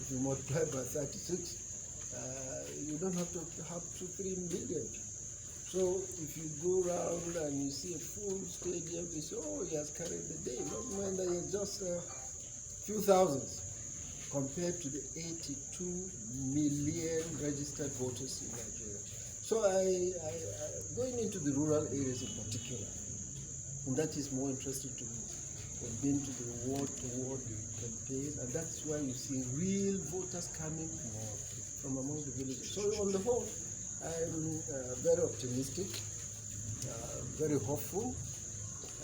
if you multiply by 36, you don't have to have 2-3 million. So if you go around and you see a full stadium, you say, oh, he has carried the day. Not mind that it's just a few thousands compared to the 82 million registered voters in Nigeria. So I going into the rural areas in particular, and that is more interesting to me. I've been to the ward-to-ward campaign, and that's why you see real voters coming from among the villages. So on the whole, I'm very optimistic, very hopeful,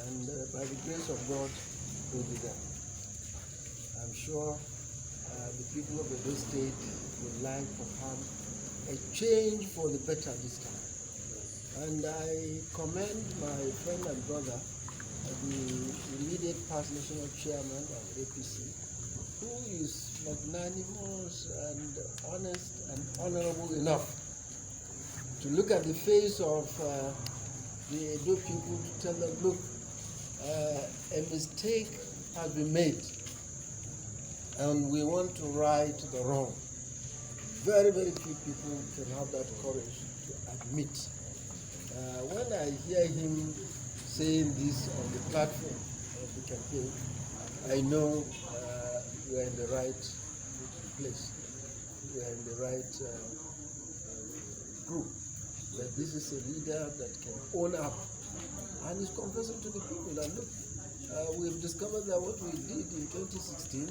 and by the grace of God, we'll be there. I'm sure the people of Edo State would like to have a change for the better this time. And I commend my friend and brother, the immediate past national chairman of APC, who is magnanimous and honest and honorable enough to look at the face of the Edo people to tell them, look, a mistake has been made and we want to right the wrong. Very, very few people can have that courage to admit. When I hear him saying this on the platform of the campaign, I know we are in the right place. We are in the right group. That this is a leader that can own up and is confessing to the people that look, we've discovered that what we did in 2016,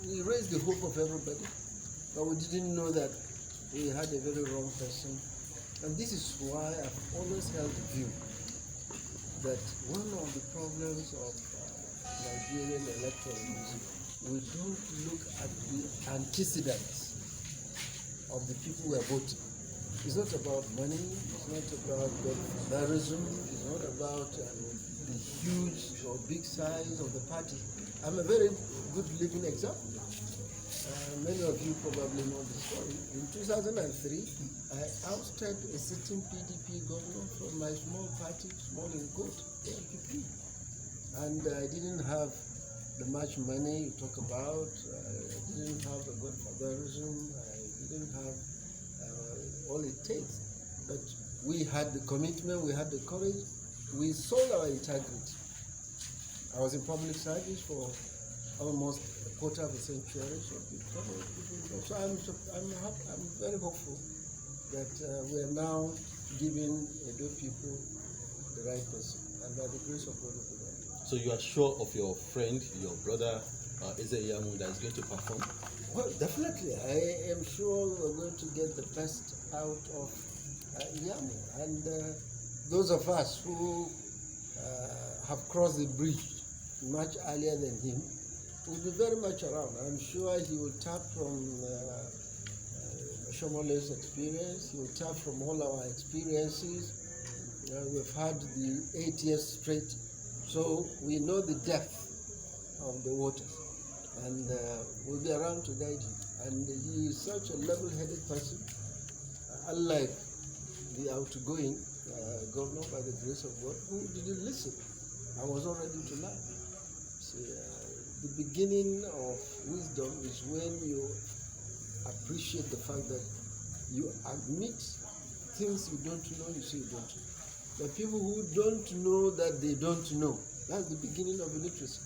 we raised the hope of everybody, but we didn't know that we had a very wrong person. And this is why I've always held the view that one of the problems of Nigerian electoralism, we don't look at the antecedents of the people who are voting. It's not about money, it's not about godfatherism, it's not about the huge or big size of the party. I'm a very good living example. Many of you probably know the story. In 2003, I ousted a sitting PDP governor from my small party, small in quote, the NPP. And I didn't have the much money you talk about. I didn't have the godfatherism. I didn't have all it takes. But we had the commitment, we had the courage, we sold our integrity. I was in public service for almost a quarter of a century, so I'm very hopeful that we are now giving Edo people the right person, and by the grace of God, we'll do that. So you are sure of your friend, your brother, Ibrahim, that is going to perform? Well, definitely. I am sure we're going to get the best out of Yamu. And those of us who have crossed the bridge much earlier than him will be very much around. I'm sure he will tap from Shomole's experience. He will tap from all our experiences. We've had the 8 years straight, so we know the depth of the waters. And we'll be around to guide him. And he is such a level-headed person, unlike the outgoing governor, by the grace of God, who didn't listen. I was not ready to learn. See, the beginning of wisdom is when you appreciate the fact that you admit things you don't know, you say you don't know. But people who don't know that they don't know, that's the beginning of illiteracy.